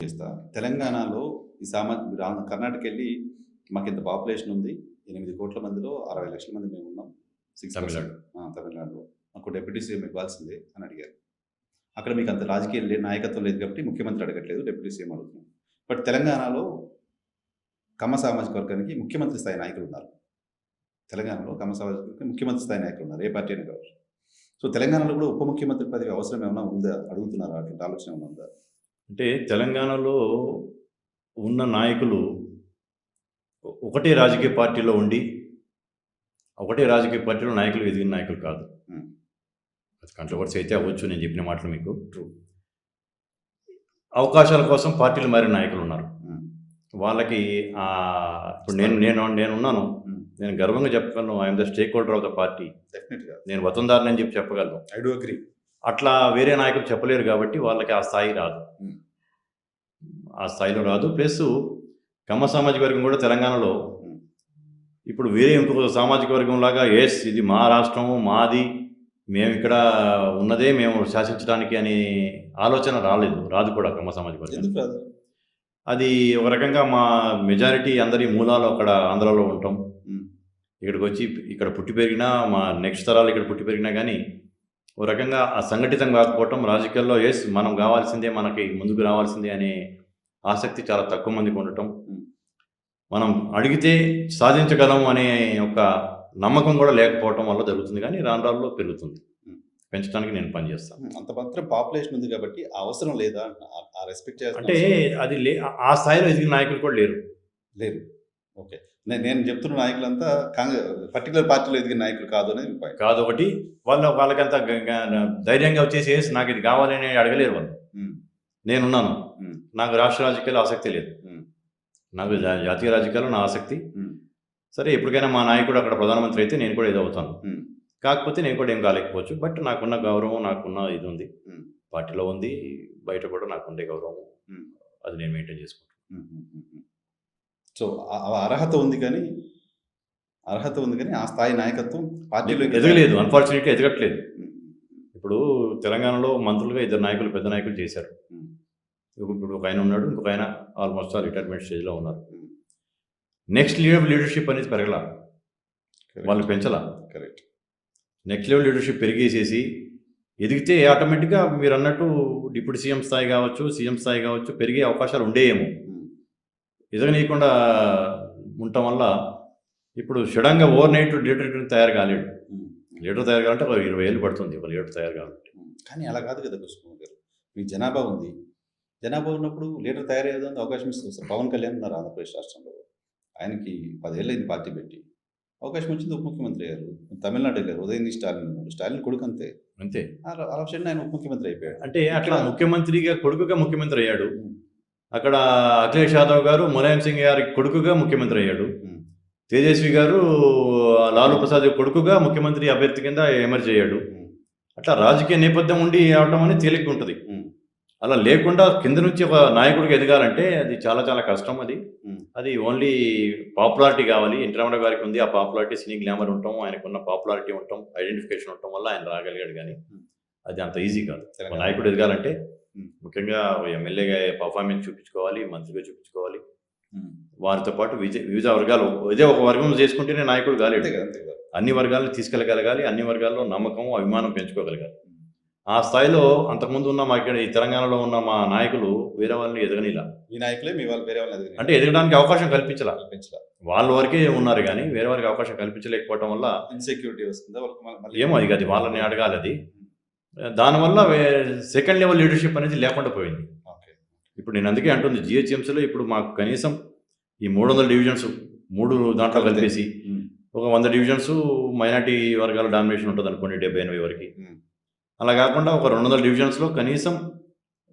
చేస్తా. తెలంగాణలో ఈ కర్ణాటకెళ్ళి మాకింత పాపులేషన్ ఉంది. 8,00,00,000 మందిలో 60,00,000 మంది మేమున్నాం. 6% తమిళనాడు. తమిళనాడులో. మాకు డిప్యూటీ సీఎం ఇవ్వాల్సిందే అని అడిగారు. అక్కడ మీకంత రాజకీయ నాయకత్వం లేదు కాబట్టి ముఖ్యమంత్రి అడగట్లేదు. డిప్యూటీ సీఎం అడుగుతున్నాం. బట్ తెలంగాణలో కమ్మ సామాజిక వర్గానికి ముఖ్యమంత్రి స్థాయి నాయకులున్నారు. తెలంగాణలో కమ్మ సామాజిక వర్గానికి ముఖ్యమంత్రి స్థాయి నాయకులున్నారు. ఏ పార్టీ అయినా కావచ్చు. సో తెలంగాణలో కూడా ఉప ముఖ్యమంత్రి పదవి అవసరం ఏమైనా ఉందా? అడుగుతున్నారా? అటువంటి ఆలోచన ఏమైనా ఉందా? అంటే తెలంగాణలో ఉన్న నాయకులు ఒకటే రాజకీయ పార్టీలో ఉండి, ఒకటే రాజకీయ పార్టీలో నాయకులు ఎదిగిన నాయకులు కాదు. అది కంట్రవర్సీ అయితే అవ్వచ్చు నేను చెప్పిన మాటలు మీకు. ట్రూ. అవకాశాల కోసం పార్టీలు మారిన నాయకులు ఉన్నారు. వాళ్ళకి ఇప్పుడు నేనున్నాను. నేను గర్వంగా చెప్పగలను, I'm the stake holder of the party. డెఫినెట్‌గా. నేను వతందారుని అని చెప్పి చెప్పగలను. I do agree. అట్లా వేరే నాయకులు చెప్పలేరు కాబట్టి వాళ్ళకి ఆ స్థాయి రాదు. ఆ స్థాయిలో రాదు. ప్లస్ కమ్మ సామాజిక వర్గం కూడా తెలంగాణలో ఇప్పుడు వేరే ఇంకొక సామాజిక వర్గం లాగా ఇది మా రాష్ట్రం, మాది, మేము ఇక్కడ ఉన్నదే మేము శాసించడానికి అనే ఆలోచన రాదు కూడా కమ్మ సామాజిక వర్గం. ఎందుకు రాదు? అది ఒక రకంగా మా మెజారిటీ అందరి మూలాలు అక్కడ ఆంధ్రాలో ఉంటాం. ఇక్కడికి వచ్చి ఇక్కడ పుట్టి పెరిగినా, మా నెక్స్ట్ తరాలు ఇక్కడ పుట్టి పెరిగినా కానీ ఒక రకంగా ఆ సంఘటితం కాకపోవటం, రాజకీయాల్లో మనం కావాల్సిందే, మనకి ముందుకు రావాల్సిందే అనే ఆసక్తి చాలా తక్కువ మందికి ఉండటం, మనం అడిగితే సాధించగలం అనే ఒక నమ్మకం కూడా లేకపోవటం వల్ల జరుగుతుంది. కానీ రాను రాళ్ళలో పెరుగుతుంది. పెంచడానికి నేను పనిచేస్తాను. అంత మాత్రం పాపులేషన్ ఉంది కాబట్టి అవసరం లేదా? ఆ రెస్పెక్ట్ అంటే అది ఆ స్థాయిలో ఎదిగిన నాయకులు కూడా లేరు. ఓకే. నేను చెప్తున్న నాయకులంతా పర్టికులర్ పార్టీలో ఎదిగిన నాయకులు కాదు అనేది కాదు. ఒకటి వాళ్ళకంత ధైర్యంగా వచ్చేసి నాకు ఇది కావాలని అడగలేరు వాళ్ళు. నేనున్నాను, నాకు రాష్ట్ర రాజకీయాలు ఆసక్తి లేదు, నాకు జాతీయ రాజకీయాలు నా ఆసక్తి. సరే, ఎప్పటికైనా మా నాయకుడు అక్కడ ప్రధానమంత్రి అయితే నేను కూడా ఏదో అవుతాను. కాకపోతే నేను కూడా ఏం కాలేకపోవచ్చు. బట్ నాకున్న గౌరవం, నాకున్న ఇది ఉంది, పార్టీలో ఉంది, బయట కూడా నాకుండే గౌరవం, అది నేను మెయింటైన్ చేసుకుంటాను. సో అర్హత ఉంది కానీ ఆ స్థాయి నాయకత్వం పార్టీలో ఎదగలేదు. అన్ఫార్చునేట్గా ఎదగట్లేదు. ఇప్పుడు తెలంగాణలో మంత్రులుగా 2 నాయకులు, పెద్ద నాయకులు చేశారు. ఇప్పుడు ఒక ఆయన ఉన్నాడు, ఇంకొక ఆయన ఆల్మోస్ట్ రిటైర్మెంట్ స్టేజ్లో ఉన్నారు. నెక్స్ట్ లెవెల్ లీడర్షిప్ అనేది పెరగల, వాళ్ళు పెంచలా. కరెక్ట్. నెక్స్ట్ లెవెల్ లీడర్షిప్ పెరిగేసేసి ఎదిగితే ఆటోమేటిక్గా మీరు అన్నట్టు డిప్యూటీ సీఎం స్థాయి కావచ్చు, సీఎం స్థాయి కావచ్చు, పెరిగే అవకాశాలు ఉండేయేమో. ఎదగనీయకుండా ఉండటం వల్ల ఇప్పుడు సడన్గా ఓవర్ నైట్ లీడర్ తయారు కాలేడు. లీడర్ తయారు కావాలంటే ఒక 20 ఏళ్ళు పడుతుంది ఒక లీడర్ తయారు కావాలంటే. కానీ అలా కాదు కదా కుసుమ గారు. మీకు జనాభా ఉంది. జనాభా ఉన్నప్పుడు లీడర్ తయారయ్యేదానికి అవకాశం ఇస్తుంది. పవన్ కళ్యాణ్ ఉన్నారు ఆంధ్రప్రదేశ్ రాష్ట్రంలో. ఆయనకి 10 ఏళ్ళు అయింది పార్టీ పెట్టి. అవకాశం వచ్చింది, ఉప ముఖ్యమంత్రి అయ్యారు. తమిళనాడు వెళ్ళారు, ఉదయనిధి స్టాలిన్ ఉన్నాడు. స్టాలిన్ కొడుకు అంతే. అలా ఆయన ఉప ముఖ్యమంత్రి అయిపోయాడు. అంటే అట్లా ముఖ్యమంత్రిగా కొడుకుగా ముఖ్యమంత్రి అయ్యాడు. అక్కడ అఖిలేష్ యాదవ్ గారు ములాయం సింగ్ గారి కొడుకుగా ముఖ్యమంత్రి అయ్యాడు. తేజస్వి గారు లాలూ ప్రసాద్ కొడుకుగా ముఖ్యమంత్రి అభ్యర్థి కింద ఎమర్జ్ అయ్యాడు. అట్లా రాజకీయ నేపథ్యం ఉండి అవడం అనేది తేలిగ్గా ఉంటుంది. అలా లేకుండా కింద నుంచి ఒక నాయకుడికి ఎదగాలంటే అది చాలా చాలా కష్టం. అది ఓన్లీ పాపులారిటీ కావాలి. ఎన్టీ రామారావు గారికి ఉంది ఆ పాపులారిటీ, సినీ గ్లామర్ ఉండటం, ఆయనకున్న పాపులారిటీ ఉండటం, ఐడెంటిఫికేషన్ ఉండటం వల్ల ఆయన రాగలిగాడు. కానీ అది అంత ఈజీ కాదు. నాయకుడు ఎదగాలంటే ముఖ్యంగా ఎమ్మెల్యేగా పర్ఫార్మెన్స్ చూపించుకోవాలి, మంత్రిగా చూపించుకోవాలి. వారితో పాటు వివిధ వర్గాలు, ఇదే ఒక వర్గం చేసుకుంటేనే నాయకుడు కాలేడు. అన్ని వర్గాలను తీసుకెళ్ళగలగాలి, అన్ని వర్గాల్లో నమ్మకం, అభిమానం పెంచుకోగలగాలి. ఆ స్థాయిలో అంతకుముందు ఉన్న మా ఇక్కడ ఈ తెలంగాణలో ఉన్న మా నాయకులు వేరే వాళ్ళని ఎదగనిలా. ఈ నాయకులే మీ వాళ్ళు వేరే వాళ్ళని అంటే ఎదగడానికి అవకాశం కల్పించలా. వాళ్ళ వరకే ఉన్నారు కానీ వేరే వారికి అవకాశం కల్పించలేకపోవడం వల్ల ఇన్సెక్యూరిటీ వస్తుందా? ఏమో అది వాళ్ళని అడగాలి. అది దానివల్ల సెకండ్ లెవెల్ లీడర్షిప్ అనేది లేకుండా పోయింది. ఇప్పుడు నేను అందుకే అంటుంది, జిహెచ్ఎంసీలో ఇప్పుడు మాకు కనీసం ఈ 300 డివిజన్స్ 3 దాంట్లో కలిపేసి ఒక 100 డివిజన్స్ మైనార్టీ వర్గాల డామినేషన్ ఉంటుంది అనుకోండి, 70-80 వరకు. అలా కాకుండా ఒక 200 డివిజన్స్లో కనీసం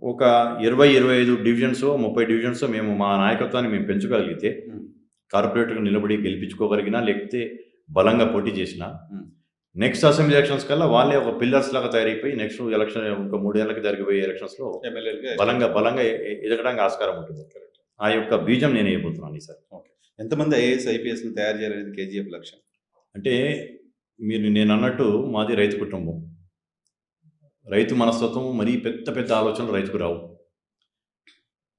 ఒక 20-25 డివిజన్స్, 30 డివిజన్స్ మేము మా నాయకత్వాన్ని మేము పెంచుకోగలిగితే, కార్పొరేటర్గా నిలబడి గెలిపించుకోగలిగినా, లేకపోతే బలంగా పోటీ చేసినా, నెక్స్ట్ అసెంబ్లీ ఎలక్షన్స్ కల్లా వాళ్ళే ఒక పిల్లర్స్ లాగా తయారైపోయి నెక్స్ట్ ఎలక్షన్ ఇంకా 3 ఏళ్ళకి జరిగిపోయే ఎలక్షన్స్లో బలంగా ఎదగడానికి ఆస్కారం ఉంటుంది. ఆ యొక్క బీజం నేను వేయబోతున్నాను ఈసారి. ఎంతమంది ఐఏఎస్ ఐపీఎస్ని తయారు చేయాలనేది కేజీఎఫ్ లక్ష్యం. అంటే నేను అన్నట్టు మాది రైతు కుటుంబం. రైతు మనస్తత్వం, మరీ పెద్ద పెద్ద ఆలోచనలు రైతుకు రావు.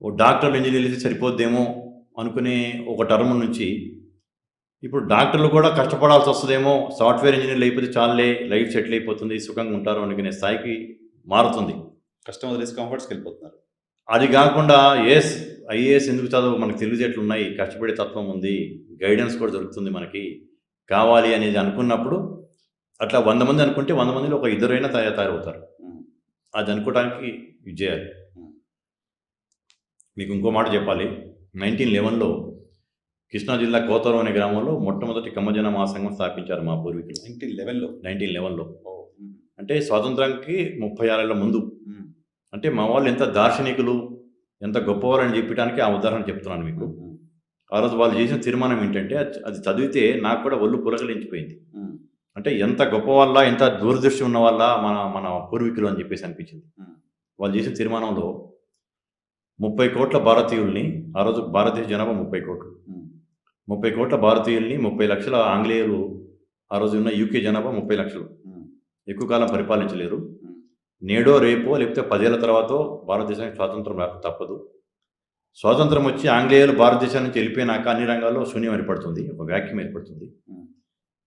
ఓ డాక్టర్లు ఇంజనీర్లు అయితే సరిపోద్దేమో అనుకునే ఒక టర్మ్ నుంచి ఇప్పుడు డాక్టర్లు కూడా కష్టపడాల్సి వస్తుందేమో, సాఫ్ట్వేర్ ఇంజనీర్లు అయిపోతే చాలులే, లైఫ్ సెటిల్ అయిపోతుంది, సుఖంగా ఉంటారు అనుకునే స్థాయికి మారుతుంది. కష్టం వదిలేసి కంఫర్ట్స్కి వెళ్ళిపోతున్నారు. అది కాకుండా ఐఏఎస్ ఎందుకు చదవు, మనకు తెలివితేటలు ఉన్నాయి, కష్టపడే తత్వం ఉంది, గైడెన్స్ కూడా దొరుకుతుంది మనకి, కావాలి అనేది అనుకున్నప్పుడు అట్లా 100 మంది అనుకుంటే 100 మందిలో ఒక ఇద్దరైనా తయారవుతారు. అది అనుకోవడానికి ఇది చేయాలి. మీకు ఇంకో మాట చెప్పాలి. 1911లో కృష్ణా జిల్లా కోతవరం అనే గ్రామంలో మొట్టమొదటి కమ్మజన మహాసంఘం స్థాపించారు మా పూర్వీకులు. 1911లో అంటే స్వాతంత్రానికి 36 ఏళ్ల ముందు. అంటే మా వాళ్ళు ఎంత దార్శనికులు, ఎంత గొప్పవారని చెప్పడానికి ఆ ఉదాహరణ చెప్తున్నాను మీకు. ఆ రోజు వాళ్ళు చేసిన తీర్మానం ఏంటంటే అది చదివితే నాకు కూడా ఒళ్ళు పులకలించిపోయింది. అంటే ఎంత గొప్ప వాళ్ళ, ఎంత దూరదృష్టి ఉన్న వాళ్ళ మన పూర్వీకులు అని చెప్పేసి అనిపించింది. వాళ్ళు చేసిన తీర్మానంలో 30 కోట్ల భారతీయుల్ని, ఆ రోజు భారతదేశ జనాభా 30 కోట్లు, 30 కోట్ల భారతీయుల్ని, 30 లక్షల ఆంగ్లేయులు, ఆ రోజు ఉన్న యూకే జనాభా 30 లక్షలు, ఎక్కువ కాలం పరిపాలించలేరు. నేడో రేపో లేకపోతే 10 ఏళ్ల తర్వాత భారతదేశానికి స్వాతంత్రం రాక తప్పదు. స్వాతంత్రం వచ్చి ఆంగ్లేయులు భారతదేశం నుంచి వెళ్ళిపోయినాక అన్ని రంగాల్లో శూన్యం ఏర్పడుతుంది, ఒక వ్యాక్యూమ్ ఏర్పడుతుంది.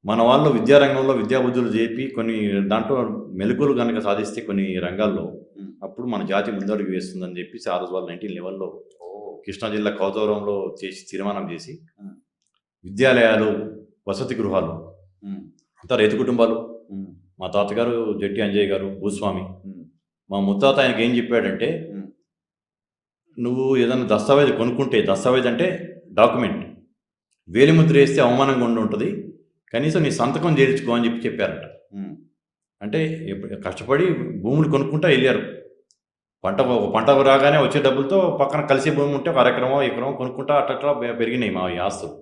మన వాళ్ళు విద్యారంగంలో విద్యాబుద్ధులు చెప్పి కొన్ని దాంట్లో మెలకువలు కనుక సాధిస్తే కొన్ని రంగాల్లో అప్పుడు మన జాతి ముందడుగు వేస్తుందని చెప్పేసి ఆ రోజు వాళ్ళు 1911లో కృష్ణా జిల్లా కౌతవరంలో చేసి తీర్మానం చేసి విద్యాలయాలు, వసతి గృహాలు, అంతా రైతు కుటుంబాలు. మా తాతగారు జట్టి అంజయ్య గారు భూస్వామి. మా ముత్తాత ఆయనకి ఏం చెప్పాడంటే, నువ్వు ఏదైనా దస్తావేజ్ కొనుక్కుంటే, దస్తావేజ్ అంటే డాక్యుమెంట్, వేలిముద్ర వేస్తే అవమానంగా ఉంటుంది, కనీసం నీ సంతకం చేర్చుకో అని చెప్పారట. అంటే కష్టపడి భూములు కొనుక్కుంటా వెళ్ళారు. పంట రాగానే వచ్చే డబ్బులతో పక్కన కలిసే భూమి ఉంటే 1 ఎకరమో ఎకరమో కొనుక్కుంటా అట్లా పెరిగినాయి మా ఆస్తులు.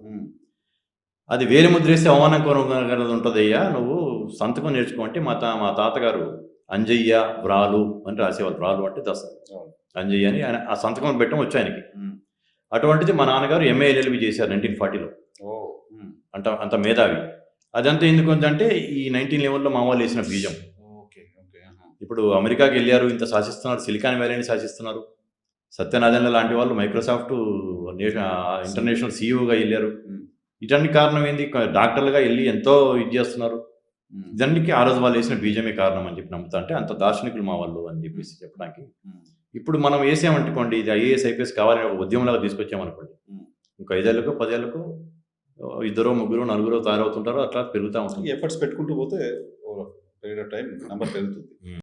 అది వేలిముద్ర వేస్తే అవమానం కొనుగోలు ఉంటుందయ్యా, నువ్వు సంతకం నేర్చుకో అంటే మా తాతగారు అంజయ్య వ్రాలు అని రాసేవాళ్ళు. వ్రాలు అంటే అంజయ్య అని ఆయన ఆ సంతకం పెట్టడం వచ్చి ఆయనకి. అటువంటిది మా నాన్నగారు MA LLB చేశారు 1940లో. అంత మేధావి. అదంతా ఎందుకు అంటే ఈ 1911లో మా వాళ్ళు వేసిన బీజం. ఇప్పుడు అమెరికాకి వెళ్ళారు, ఇంత శాసిస్తున్నారు, సిలికాన్ వ్యాలీని శాసిస్తున్నారు. సత్యనారాయణ లాంటి వాళ్ళు మైక్రోసాఫ్ట్ ఇంటర్నేషనల్ CEOగా వెళ్ళారు. ఇటన్ని కారణం ఏంది? డాక్టర్లుగా వెళ్ళి ఎంతో ఇది చేస్తున్నారు. ఇదన్నికి ఆ రోజు వాళ్ళు వేసిన బీజమే కారణం అని చెప్పి నమ్ముతా. అంటే అంత దార్శనికులు మా వాళ్ళు అని చెప్పేసి చెప్పడానికి. ఇప్పుడు మనం వేసామనుకోండి, ఇది IAS IPS కావాలని ఒక ఉద్యమంలాగా తీసుకొచ్చామనుకోండి, ఇంకా 5 ఏళ్ళకు 10 ఏళ్ళకు 2 3 4 తయారవుతుంటారు. అట్లా పెరుగుతూ ఉంటుంది. ఎఫర్ట్స్ పెట్టుకుంటూ పోతే పీరియడ్ ఆఫ్ టైం నెంబర్ పెరుగుతుంది.